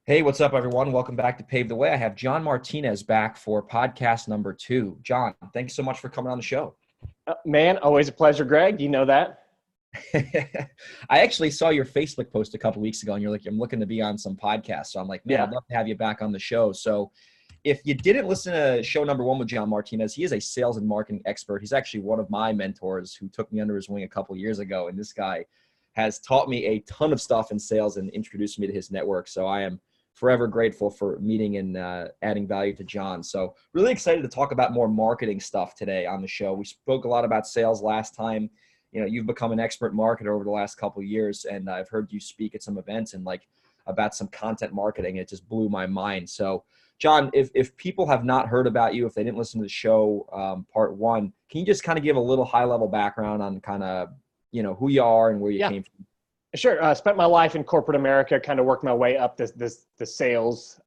Hey, what's up, everyone? Welcome back to Pave the Way. I have John Martinez back for podcast number 2. John, thanks so much for coming on the show. Man, always a pleasure, Greg. You know that. I actually saw your Facebook post a couple weeks ago, and you're like, I'm looking to be on some podcasts. So I'm like, man, Yeah. I'd love to have you back on the show. So if you didn't listen to show number 1 with John Martinez, he is a sales and marketing expert. He's actually one of my mentors who took me under his wing a couple years ago. And this guy has taught me a ton of stuff in sales and introduced me to his network. So I am forever grateful for meeting and adding value to John. So really excited to talk about more marketing stuff today on the show. We spoke a lot about sales last time. You know, you've become an expert marketer over the last couple of years, and I've heard you speak at some events and like about some content marketing. It just blew my mind. So John, if people have not heard about you, if they didn't listen to the show part 1, can you just kind of give a little high level background on kind of, you know, who you are and where you came from? Sure. Spent my life in corporate America, kind of worked my way up the sales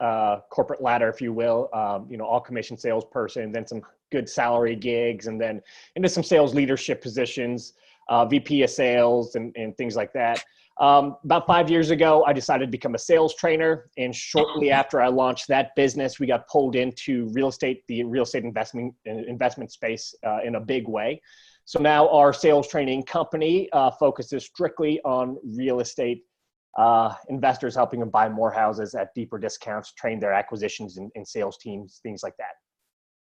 corporate ladder, if you will. All commission salesperson, then some good salary gigs, and then into some sales leadership positions, VP of sales and things like that. About 5 years ago, I decided to become a sales trainer. And shortly after I launched that business, we got pulled into the real estate investment space in a big way. So now our sales training company focuses strictly on real estate investors, helping them buy more houses at deeper discounts, train their acquisitions and sales teams, things like that.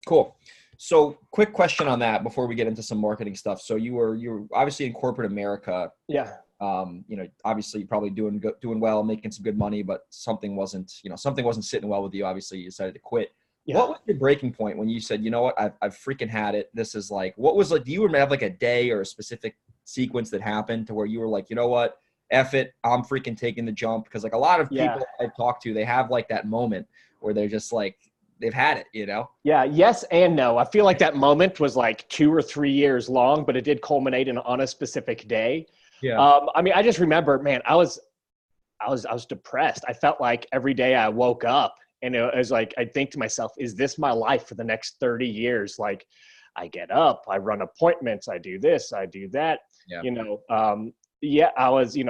Cool. So quick question on that before we get into some marketing stuff. So you were obviously in corporate America. Yeah. Obviously probably doing well, making some good money, but something wasn't sitting well with you. Obviously you decided to quit. Yeah. What was your breaking point when you said, you know what, I've freaking had it. This is like, what was like, do you have like a day or a specific sequence that happened to where you were like, you know what, F it, I'm freaking taking the jump? Because like a lot of people I've talked to, they have like that moment where they're just like, they've had it, you know? Yeah. Yes and no. I feel like that moment was like 2 or 3 years long, but it did culminate on a specific day. Yeah. I just remember, man, I was depressed. I felt like every day I woke up and it was like, I'd think to myself, is this my life for the next 30 years? Like I get up, I run appointments, I do this, I do that, Yeah.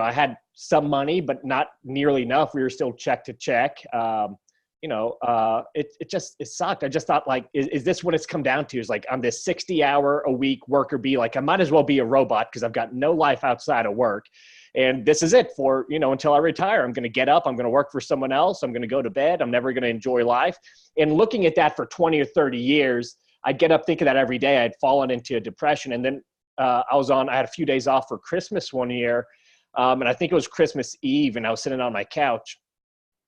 I had some money, but not nearly enough. We were still check to check. It sucked. I just thought like, is this what it's come down to? Is like, I'm this 60-hour-a-week worker bee. Like I might as well be a robot because I've got no life outside of work. And this is it for, until I retire. I'm going to get up. I'm going to work for someone else. I'm going to go to bed. I'm never going to enjoy life. And looking at that for 20 or 30 years, I'd get up thinking that every day. I'd fallen into a depression. And then I had a few days off for Christmas one year. And I think it was Christmas Eve. And I was sitting on my couch.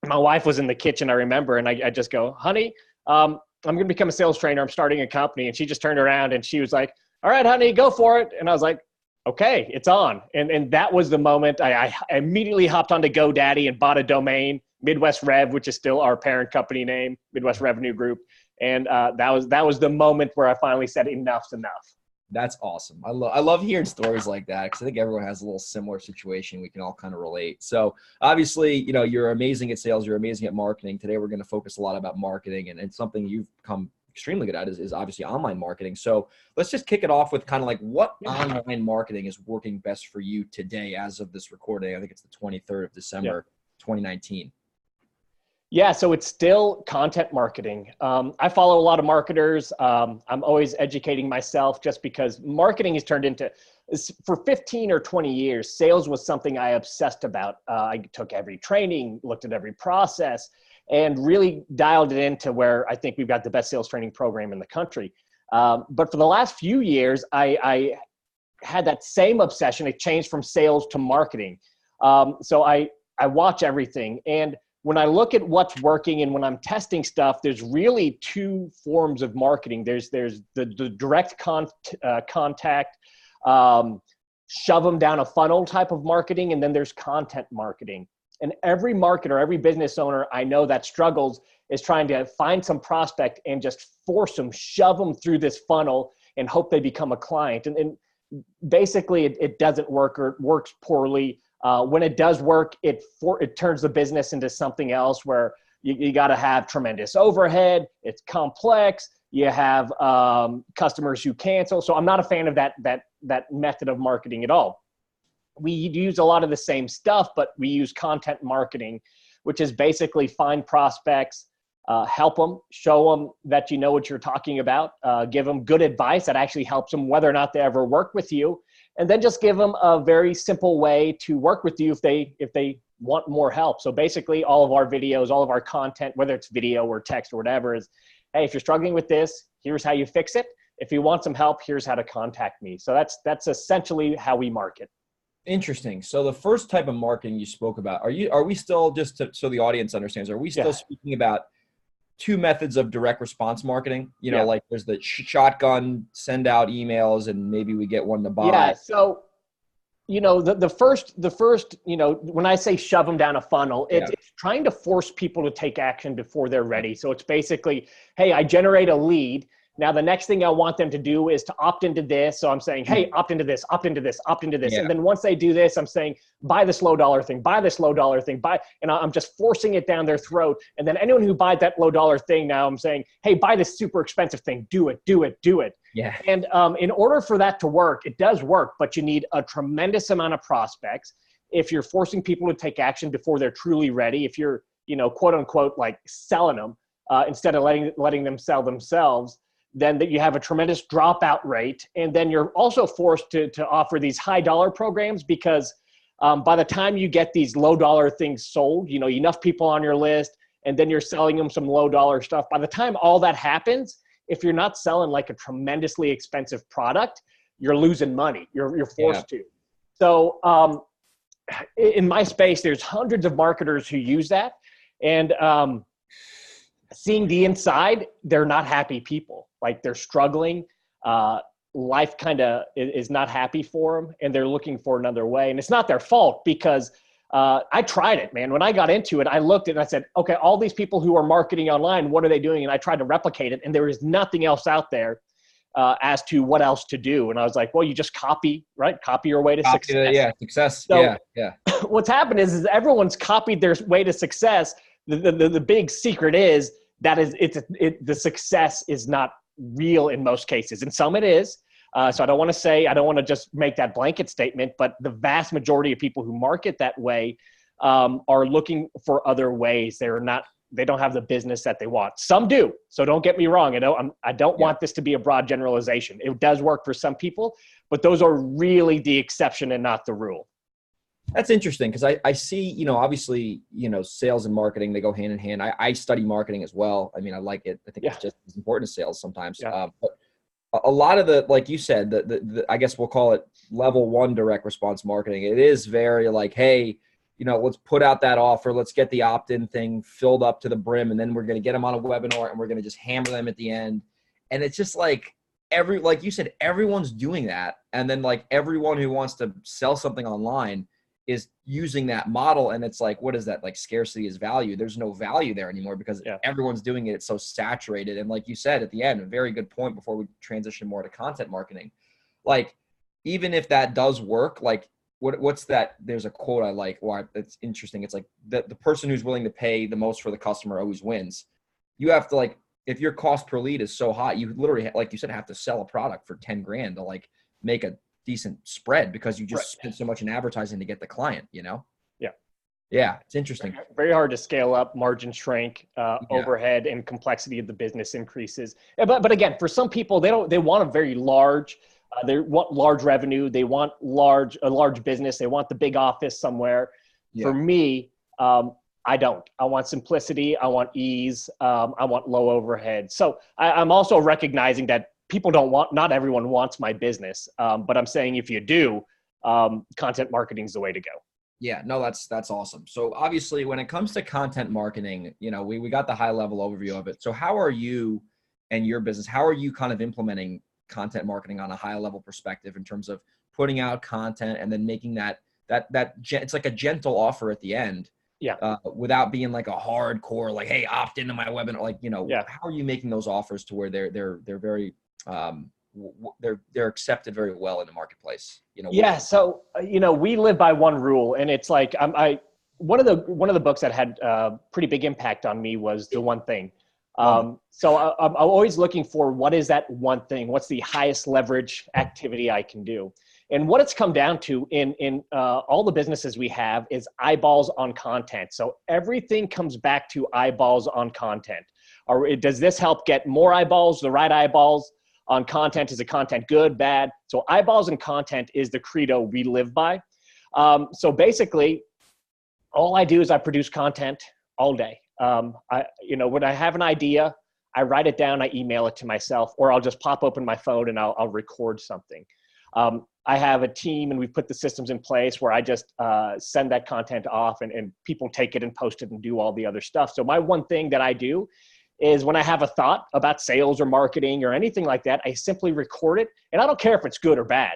My wife was in the kitchen, I remember. And I just go, honey, I'm going to become a sales trainer. I'm starting a company. And she just turned around and she was like, all right, honey, go for it. And I was like, okay, it's on. And that was the moment I immediately hopped onto GoDaddy and bought a domain, Midwest Rev, which is still our parent company name, Midwest Revenue Group. And that was the moment where I finally said enough's enough. That's awesome. I love hearing stories like that because I think everyone has a little similar situation. We can all kind of relate. So obviously, you're amazing at sales. You're amazing at marketing. Today, we're going to focus a lot about marketing and something you've become extremely good at is obviously online marketing. So let's just kick it off with kind of like what online marketing is working best for you today as of this recording. I think it's the 23rd of December, 2019. Yeah, so it's still content marketing. I follow a lot of marketers. I'm always educating myself just because marketing has turned into, for 15 or 20 years, sales was something I obsessed about. I took every training, looked at every process, and really dialed it into where I think we've got the best sales training program in the country. But for the last few years, I had that same obsession. It changed from sales to marketing. So I watch everything. And when I look at what's working and when I'm testing stuff, there's really 2 forms of marketing. There's the direct contact, shove them down a funnel type of marketing, and then there's content marketing. And every marketer, every business owner I know that struggles is trying to find some prospect and just force them, shove them through this funnel and hope they become a client. And basically it doesn't work, or it works poorly. When it does work, it turns the business into something else where you got to have tremendous overhead. It's complex. You have customers who cancel. So I'm not a fan of that method of marketing at all. We use a lot of the same stuff, but we use content marketing, which is basically find prospects, help them, show them that you know what you're talking about, give them good advice that actually helps them whether or not they ever work with you, and then just give them a very simple way to work with you if they want more help. So basically all of our videos, all of our content, whether it's video or text or whatever, is, hey, if you're struggling with this, here's how you fix it. If you want some help, here's how to contact me. So that's essentially how we market. Interesting. So the first type of marketing you spoke about, are we still, so the audience understands, are we still speaking about two methods of direct response marketing? You know, like there's the shotgun, send out emails, and maybe we get one to buy. Yeah. So, you know, the first, you know, when I say shove them down a funnel, it's trying to force people to take action before they're ready. So it's basically, hey, I generate a lead. Now, the next thing I want them to do is to opt into this. So I'm saying, hey, opt into this, opt into this, opt into this. And then once they do this, I'm saying, buy this low dollar thing, buy this low dollar thing, and I'm just forcing it down their throat. And then anyone who buys that low dollar thing, now I'm saying, hey, buy this super expensive thing, do it, do it, do it. Yeah. And in order for that to work, it does work, but you need a tremendous amount of prospects. If you're forcing people to take action before they're truly ready, if you're, you know, quote unquote, like selling them instead of letting them sell themselves, then that you have a tremendous dropout rate. And then you're also forced to offer these high dollar programs because by the time you get these low dollar things sold, you know, enough people on your list, and then you're selling them some low dollar stuff. By the time all that happens, if you're not selling like a tremendously expensive product, you're losing money. You're forced to. So in my space, there's hundreds of marketers who use that. And seeing the inside, they're not happy people. Like they're struggling. Life kind of is not happy for them, and they're looking for another way. And it's not their fault because I tried it, man. When I got into it, I looked at it and I said, okay, all these people who are marketing online, what are they doing? And I tried to replicate it, and there is nothing else out there as to what else to do. And I was like, well, you just copy, right? Copy your way to success. Success. So yeah. What's happened is everyone's copied their way to success. The big secret is that the success is not real in most cases. In some it is. So I don't want to just make that blanket statement, but the vast majority of people who market that way are looking for other ways. They don't have the business that they want. Some do. So don't get me wrong. I don't want this to be a broad generalization. It does work for some people, but those are really the exception and not the rule. That's interesting because I see, you know, obviously, you know, sales and marketing, they go hand in hand. I study marketing as well. I mean, I like it. I think it's just as important as sales sometimes. But a lot of the, like you said, the I guess we'll call it level one direct response marketing. It is very like, hey, you know, let's put out that offer. Let's get the opt-in thing filled up to the brim. And then we're going to get them on a webinar and we're going to just hammer them at the end. And it's just like, like you said, everyone's doing that. And then like everyone who wants to sell something online is using that model. And it's like, what is that? Like scarcity is value. There's no value there anymore because everyone's doing it. It's so saturated. And like you said, at the end, a very good point before we transition more to content marketing. Like, even if that does work, like what's that? There's a quote I like. Why it's interesting. It's like the person who's willing to pay the most for the customer always wins. You have to like, if your cost per lead is so high, you literally, like you said, have to sell a product for 10 grand to like make a decent spread because you just spend so much in advertising to get the client, you know? Yeah. It's interesting. Very hard to scale up, margin shrink, overhead and complexity of the business increases. But again, for some people, they want a very large, they want large revenue. They want a large business. They want the big office somewhere. For me, I don't. I want simplicity. I want ease. I want low overhead. So I'm also recognizing that not everyone wants my business. But I'm saying if you do, content marketing is the way to go. Yeah, no, that's awesome. So obviously when it comes to content marketing, you know, we got the high level overview of it. So how are you and your business, how are you kind of implementing content marketing on a high level perspective in terms of putting out content and then making that it's like a gentle offer at the end. Without being like a hardcore, like, hey, opt into my webinar. Like, you know, how are you making those offers to where they're very, they're accepted very well in the marketplace, you know? So, you know, we live by one rule, and it's like, one of the books that had a pretty big impact on me was The One Thing. So I'm always looking for what is that one thing? What's the highest leverage activity I can do? And what it's come down to in all the businesses we have is eyeballs on content. So everything comes back to eyeballs on content. Or does this help get more eyeballs, the right eyeballs on content? Is the content good, bad? So eyeballs and content is the credo we live by. So basically, all I do is I produce content all day. When I have an idea, I write it down, I email it to myself, or I'll just pop open my phone and I'll record something. I have a team and we've put the systems in place where I just send that content off and people take it and post it and do all the other stuff. So my one thing that I do is when I have a thought about sales or marketing or anything like that, I simply record it. And I don't care if it's good or bad.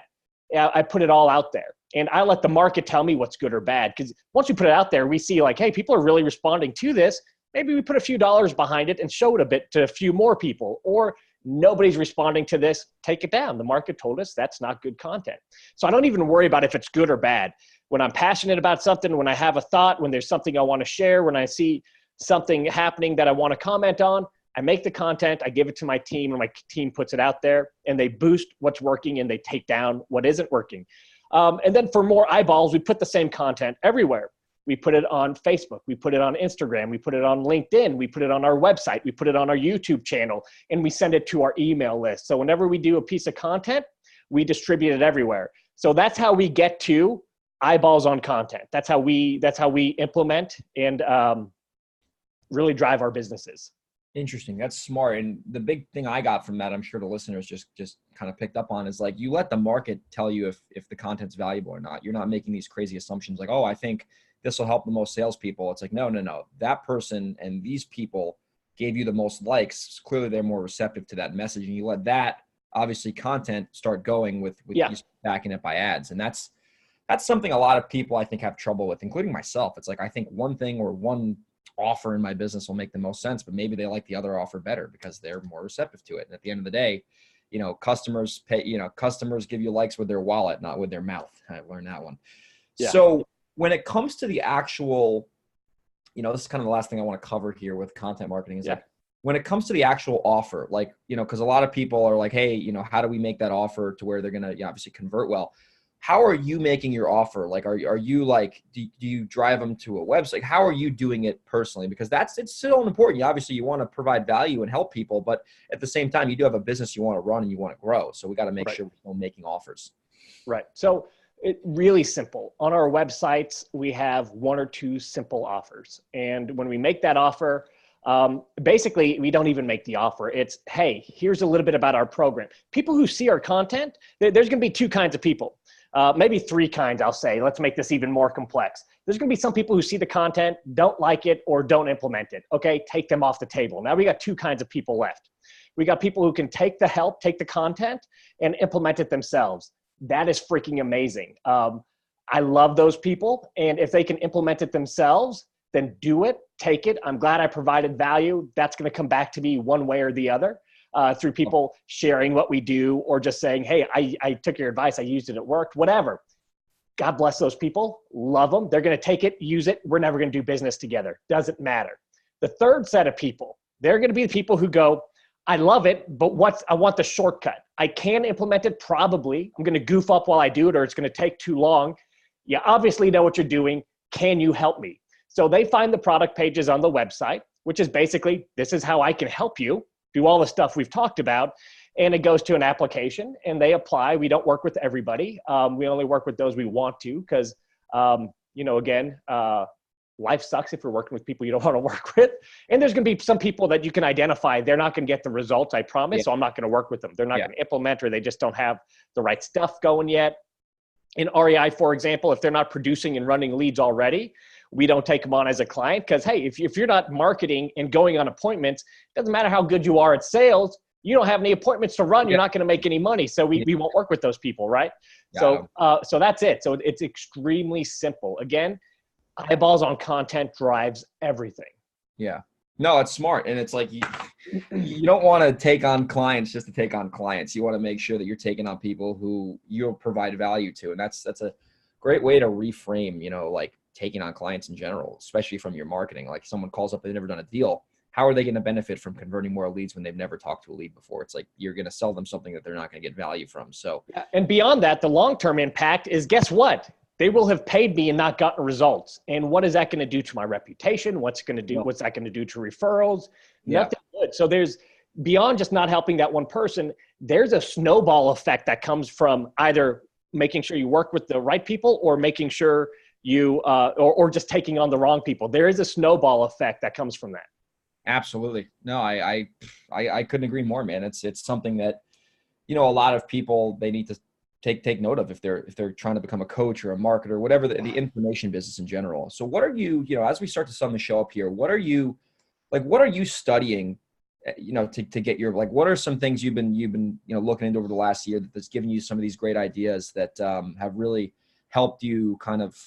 I put it all out there and I let the market tell me what's good or bad. Because once we put it out there, we see like, hey, people are really responding to this. Maybe we put a few dollars behind it and show it a bit to a few more people. Or nobody's responding to this, take it down. The market told us that's not good content. So I don't even worry about if it's good or bad. When I'm passionate about something, when I have a thought, when there's something I want to share, when I see something happening that I want to comment on, I make the content, I give it to my team, and my team puts it out there, and they boost what's working and they take down what isn't working. And then for more eyeballs, we put the same content everywhere. We put it on Facebook, we put it on Instagram, we put it on LinkedIn, we put it on our website, we put it on our YouTube channel, and we send it to our email list. So whenever we do a piece of content, we distribute it everywhere. So that's how we get to eyeballs on content. That's how we implement and really drive our businesses. Interesting. That's smart. And the big thing I got from that, I'm sure the listeners just kind of picked up on, is like, you let the market tell you if the content's valuable or not. You're not making these crazy assumptions like, oh, I think this will help the most salespeople. It's like, no. That person and these people gave you the most likes. Clearly they're more receptive to that message. And you let that obviously content start going with you backing it by ads. And that's something a lot of people I think have trouble with, including myself. It's like, I think one thing or one offer in my business will make the most sense, but maybe they like the other offer better because they're more receptive to it. And at the end of the day, customers give you likes with their wallet, not with their mouth. I learned that one. Yeah. So when it comes to the actual, this is kind of the last thing I want to cover here with content marketing is like, when it comes to the actual offer, like, because a lot of people are like, hey, how do we make that offer to where they're going to obviously convert well? How are you making your offer? Like, are you like, do you drive them to a website? How are you doing it personally? Because it's still important. Obviously you want to provide value and help people, but at the same time, you do have a business you want to run and you want to grow. So we got to make sure we're still making offers. Right. So it's really simple. On our websites, we have one or two simple offers. And when we make that offer, basically we don't even make the offer. It's, hey, here's a little bit about our program. People who see our content, there's going to be two kinds of people. Maybe three kinds, I'll say. Let's make this even more complex. There's going to be some people who see the content, don't like it, or don't implement it. Okay, take them off the table. Now we got two kinds of people left. We got people who can take the help, take the content, and implement it themselves. That is freaking amazing. I love those people. And if they can implement it themselves, then do it, take it. I'm glad I provided value. That's going to come back to me one way or the other. Through people sharing what we do or just saying, hey, I took your advice, I used it, it worked, whatever. God bless those people. Love them. They're going to take it, use it. We're never going to do business together. Doesn't matter. The third set of people, they're going to be the people who go, I love it, but I want the shortcut. I can implement it probably. I'm going to goof up while I do it, or it's going to take too long. You obviously know what you're doing. Can you help me? So they find the product pages on the website, which is basically, this is how I can help you do all the stuff we've talked about. And it goes to an application and they apply. We don't work with everybody. We only work with those we want to because, again, life sucks if you're working with people you don't want to work with. And there's going to be some people that you can identify. They're not going to get the results, I promise. Yeah. So I'm not going to work with them. They're not going to implement, or they just don't have the right stuff going yet. In REI, for example, if they're not producing and running leads already, we don't take them on as a client because, hey, if you're not marketing and going on appointments, it doesn't matter how good you are at sales. You don't have any appointments to run. You're not going to make any money. So we won't work with those people, right? So that's it. So it's extremely simple. Again, eyeballs on content drives everything. Yeah. No, it's smart. And it's like you don't want to take on clients just to take on clients. You want to make sure that you're taking on people who you'll provide value to. And that's a great way to reframe, like taking on clients in general, especially from your marketing. Like someone calls up, they've never done a deal. how are they going to benefit from converting more leads when they've never talked to a lead before? It's like you're going to sell them something that they're not going to get value from. So, yeah. And beyond that, the long-term impact is, guess what? They will have paid me and not gotten results. And what is that going to do to my reputation? What's that going to do to referrals? Nothing good. So there's, beyond just not helping that one person, there's a snowball effect that comes from either making sure you work with the right people or making sure you, or just taking on the wrong people. There is a snowball effect that comes from that. Absolutely. No, I couldn't agree more, man. It's something that, a lot of people, they need to take note of if they're trying to become a coach or a marketer, whatever the information business in general. So what are you, as we start to sum the show up here, what are you studying, to get your, like, what are some things you've been, looking into over the last year that's given you some of these great ideas that have really helped you kind of,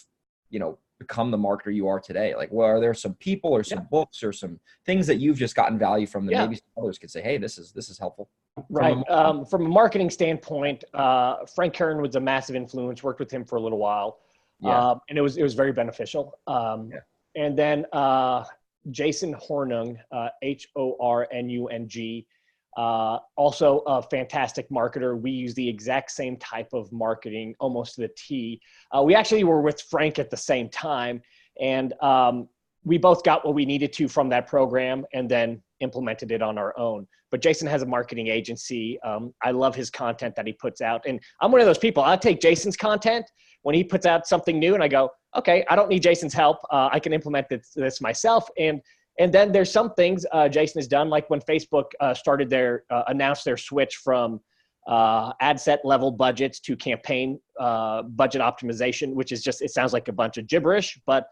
become the marketer you are today? Like, well, are there some people or some books or some things that you've just gotten value from that maybe some others could say, hey, this is helpful? Right. From a marketing standpoint, Frank Kern was a massive influence, worked with him for a little while. And it was very beneficial. And then Jason Hornung, Hornung, also a fantastic marketer. We use the exact same type of marketing, almost to the T. We actually were with Frank at the same time, and we both got what we needed to from that program and then implemented it on our own. But Jason has a marketing agency. I love his content that he puts out. And I'm one of those people, I'll take Jason's content when he puts out something new and I go, okay, I don't need Jason's help. I can implement this myself. And then there's some things Jason has done, like when Facebook started announced their switch from ad set level budgets to campaign budget optimization, which is just, it sounds like a bunch of gibberish, but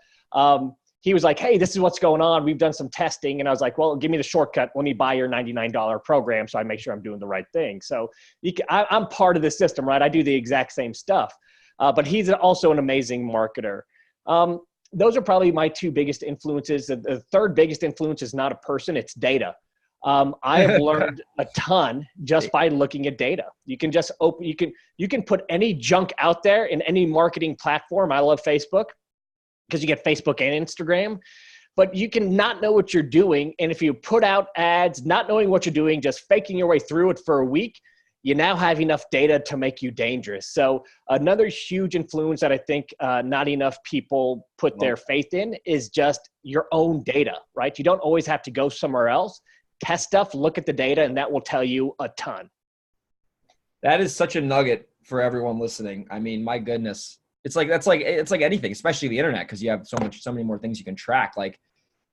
he was like, hey, this is what's going on. We've done some testing. And I was like, well, give me the shortcut. Let me buy your $99 program so I make sure I'm doing the right thing. So I'm part of the system, right? I do the exact same stuff. But he's also an amazing marketer. Those are probably my two biggest influences. The third biggest influence is not a person, it's data. I have learned a ton just by looking at data. You can just you can put any junk out there in any marketing platform. I love Facebook because you get Facebook and Instagram, but you can not know what you're doing. And if you put out ads, not knowing what you're doing, just faking your way through it for a week, you now have enough data to make you dangerous. So another huge influence that I think not enough people put their faith in is just your own data, right? You don't always have to go somewhere else. Test stuff, look at the data, and that will tell you a ton. That is such a nugget for everyone listening. I mean, my goodness. It's like anything, especially the internet, because you have so many more things you can track. Like,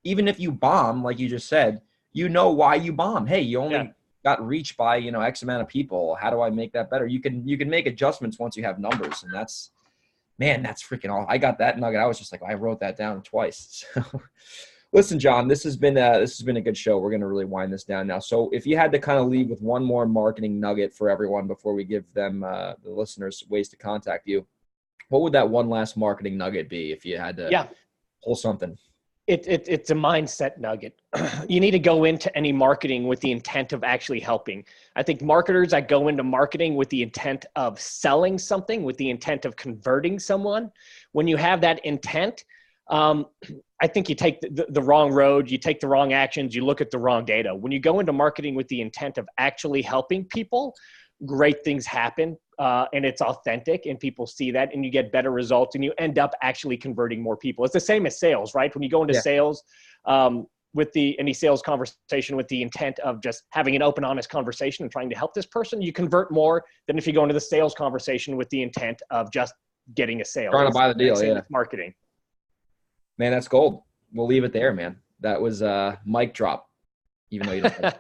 even if you bomb, like you just said, you know why you bomb. Hey, you only got reached by, X amount of people. How do I make that better? You can make adjustments once you have numbers, and that's freaking awesome. I got that nugget. I was just like, I wrote that down twice. So, listen, John, this has been a good show. We're going to really wind this down now. So if you had to kind of leave with one more marketing nugget for everyone before we give them, the listeners, ways to contact you, what would that one last marketing nugget be if you had to pull something? It's a mindset nugget. You need to go into any marketing with the intent of actually helping. I think marketers that go into marketing with the intent of selling something, with the intent of converting someone, when you have that intent, I think you take the wrong road, you take the wrong actions, you look at the wrong data. When you go into marketing with the intent of actually helping people, great things happen, and it's authentic, and people see that, and you get better results, and you end up actually converting more people. It's the same as sales, right? When you go into sales, with any sales conversation with the intent of just having an open, honest conversation and trying to help this person, you convert more than if you go into the sales conversation with the intent of just getting a sale. Trying to buy the deal, yeah. Marketing. Man, that's gold. We'll leave it there, man. That was a mic drop, even though you don't.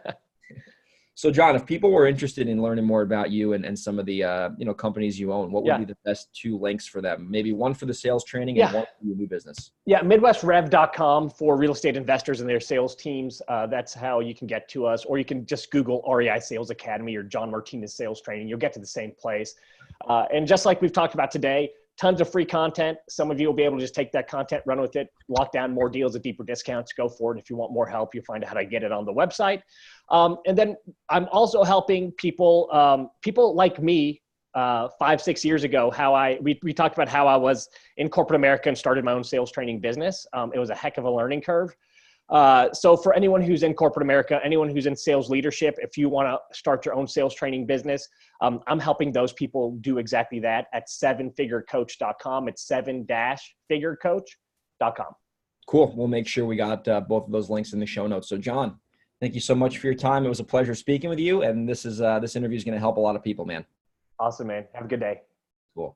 So, John, if people were interested in learning more about you and some of the companies you own, what would be the best two links for them? Maybe one for the sales training and one for your new business. Yeah, MidwestRev.com for real estate investors and their sales teams. That's how you can get to us. Or you can just Google REI Sales Academy or John Martinez Sales Training. You'll get to the same place. And just like we've talked about today, tons of free content. Some of you will be able to just take that content, run with it, lock down more deals at deeper discounts, go for it. If you want more help, you'll find out how to get it on the website. And then I'm also helping people, people like me, 5-6 years ago, we talked about how I was in corporate America and started my own sales training business. It was a heck of a learning curve. So for anyone who's in corporate America, anyone who's in sales leadership, if you want to start your own sales training business, I'm helping those people do exactly that at 7figurecoach.com. It's 7-figurecoach.com. Cool. We'll make sure we got both of those links in the show notes. So John, thank you so much for your time. It was a pleasure speaking with you. And this interview is going to help a lot of people, man. Awesome, man. Have a good day. Cool.